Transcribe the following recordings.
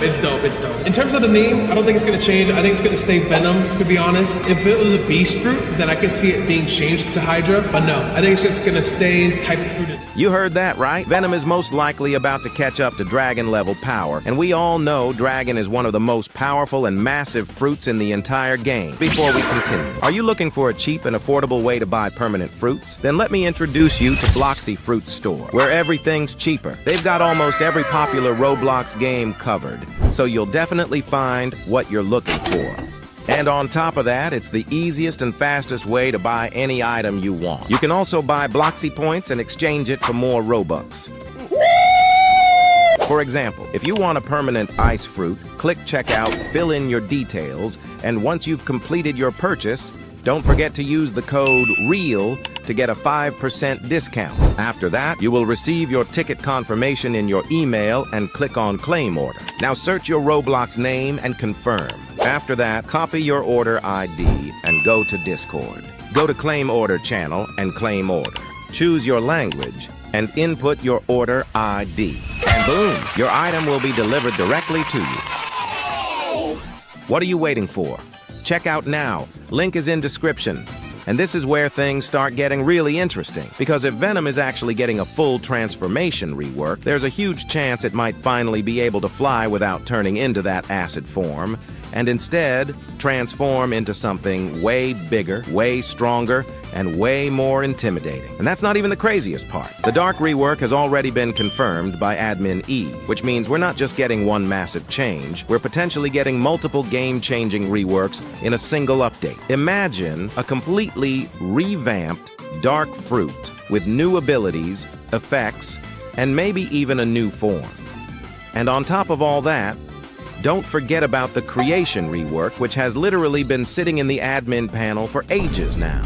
It's dope, it's dope. In terms of the name, I don't think it's gonna change. I think it's gonna stay Venom, to be honest. If it was a beast fruit, then I could see it being changed to Hydra, but no, I think it's just gonna stay type of fruit. You heard that right? Venom is most likely about to catch up to dragon level power, and we all know dragon is one of the most powerful and massive fruits in the entire game. Before we continue, are you looking for a cheap and affordable way to buy permanent fruits? Then let me introduce you to Bloxy Fruit Store, where everything's cheaper. They've got almost every popular Roblox game covered, so you'll definitely find what you're looking for. And on top of that, it's the easiest and fastest way to buy any item you want. You can also buy Bloxy points and exchange it for more Robux. For example, if you want a permanent ice fruit, click checkout, fill in your details, and once you've completed your purchase, don't forget to use the code REAL to get a 5% discount. After that, you will receive your ticket confirmation in your email and click on Claim Order. Now search your Roblox name and confirm. After that, copy your order ID and go to Discord. Go to Claim Order channel and claim order. Choose your language and input your order ID. And boom, your item will be delivered directly to you. What are you waiting for? Check out now. Link is in description. And this is where things start getting really interesting, because if Venom is actually getting a full transformation rework, there's a huge chance it might finally be able to fly without turning into that acid form, and instead transform into something way bigger, way stronger, and way more intimidating. And that's not even the craziest part. The Dark rework has already been confirmed by Admin E, which means we're not just getting one massive change, we're potentially getting multiple game-changing reworks in a single update. Imagine a completely revamped Dark fruit with new abilities, effects, and maybe even a new form. And on top of all that, don't forget about the creation rework, which has literally been sitting in the admin panel for ages now.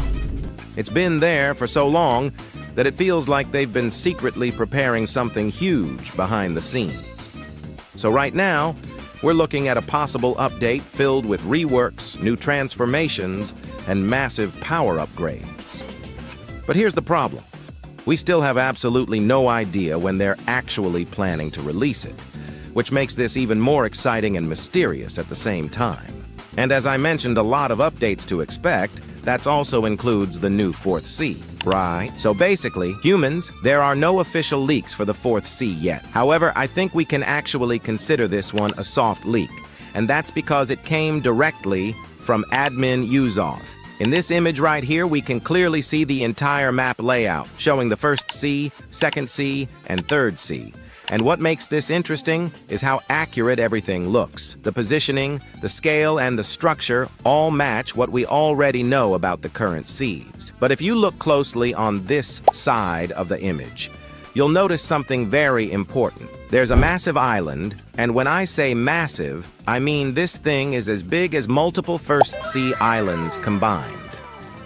It's been there for so long that it feels like they've been secretly preparing something huge behind the scenes. So right now, we're looking at a possible update filled with reworks, new transformations, and massive power upgrades. But here's the problem. We still have absolutely no idea when they're actually planning to release it, which makes this even more exciting and mysterious at the same time. And as I mentioned, a lot of updates to expect. That also includes the new 4th Sea, right? So basically, humans, there are no official leaks for the 4th Sea yet. However, I think we can actually consider this one a soft leak, and that's because it came directly from admin Uzoth. In this image right here, we can clearly see the entire map layout, showing the 1st Sea, 2nd Sea, and 3rd Sea. And what makes this interesting is how accurate everything looks. The positioning, the scale, and the structure all match what we already know about the current seas. But if you look closely on this side of the image, you'll notice something very important. There's a massive island, and when I say massive, I mean this thing is as big as multiple 1st Sea islands combined.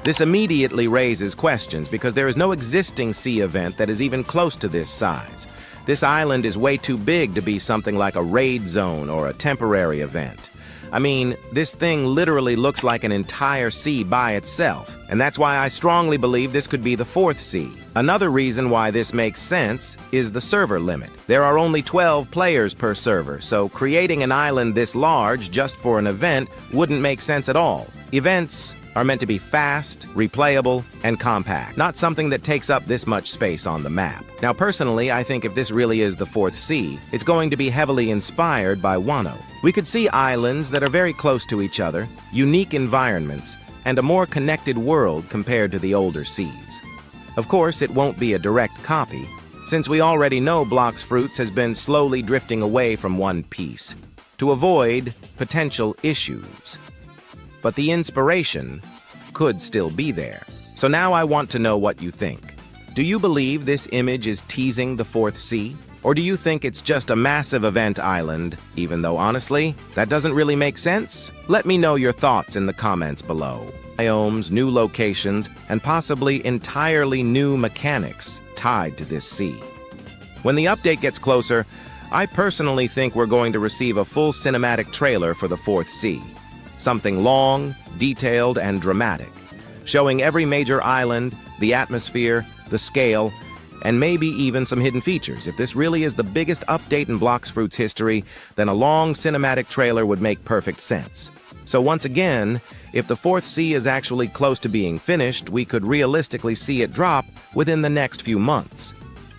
This immediately raises questions because there is no existing sea event that is even close to this size. This island is way too big to be something like a raid zone or a temporary event. I mean, this thing literally looks like an entire sea by itself, and that's why I strongly believe this could be the 4th Sea. Another reason why this makes sense is the server limit. There are only 12 players per server, so creating an island this large just for an event wouldn't make sense at all. Events are meant to be fast, replayable, and compact, not something that takes up this much space on the map. Now, personally, I think if this really is the 4th Sea, it's going to be heavily inspired by Wano. We could see islands that are very close to each other, unique environments, and a more connected world compared to the older seas. Of course, it won't be a direct copy, since we already know Blox Fruits has been slowly drifting away from One Piece to avoid potential issues. But the inspiration could still be there. So now I want to know what you think. Do you believe this image is teasing the 4th Sea? Or do you think it's just a massive event island, even though honestly, that doesn't really make sense? Let me know your thoughts in the comments below. Biomes, new locations, and possibly entirely new mechanics tied to this sea. When the update gets closer, I personally think we're going to receive a full cinematic trailer for the 4th Sea. Something long, detailed, and dramatic, showing every major island, the atmosphere, the scale, and maybe even some hidden features. If this really is the biggest update in Blox Fruit's history, then a long cinematic trailer would make perfect sense. So once again, if the fourth C is actually close to being finished, we could realistically see it drop within the next few months.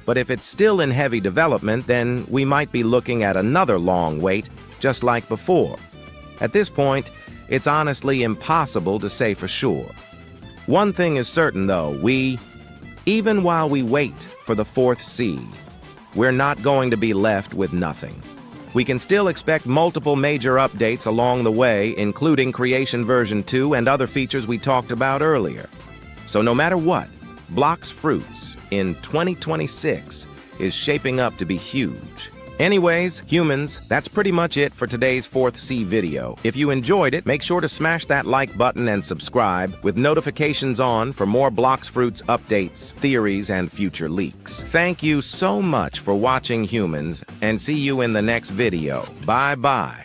But if it's still in heavy development, then we might be looking at another long wait, just like before. At this point, it's honestly impossible to say for sure. One thing is certain, though, even while we wait for the fourth C, we're not going to be left with nothing. We can still expect multiple major updates along the way, including Creation version 2 and other features we talked about earlier. So no matter what, Blox Fruits in 2026 is shaping up to be huge. Anyways, humans, that's pretty much it for today's 4th C video. If you enjoyed it, make sure to smash that like button and subscribe with notifications on for more Blox Fruits updates, theories, and future leaks. Thank you so much for watching, humans, and see you in the next video. Bye-bye.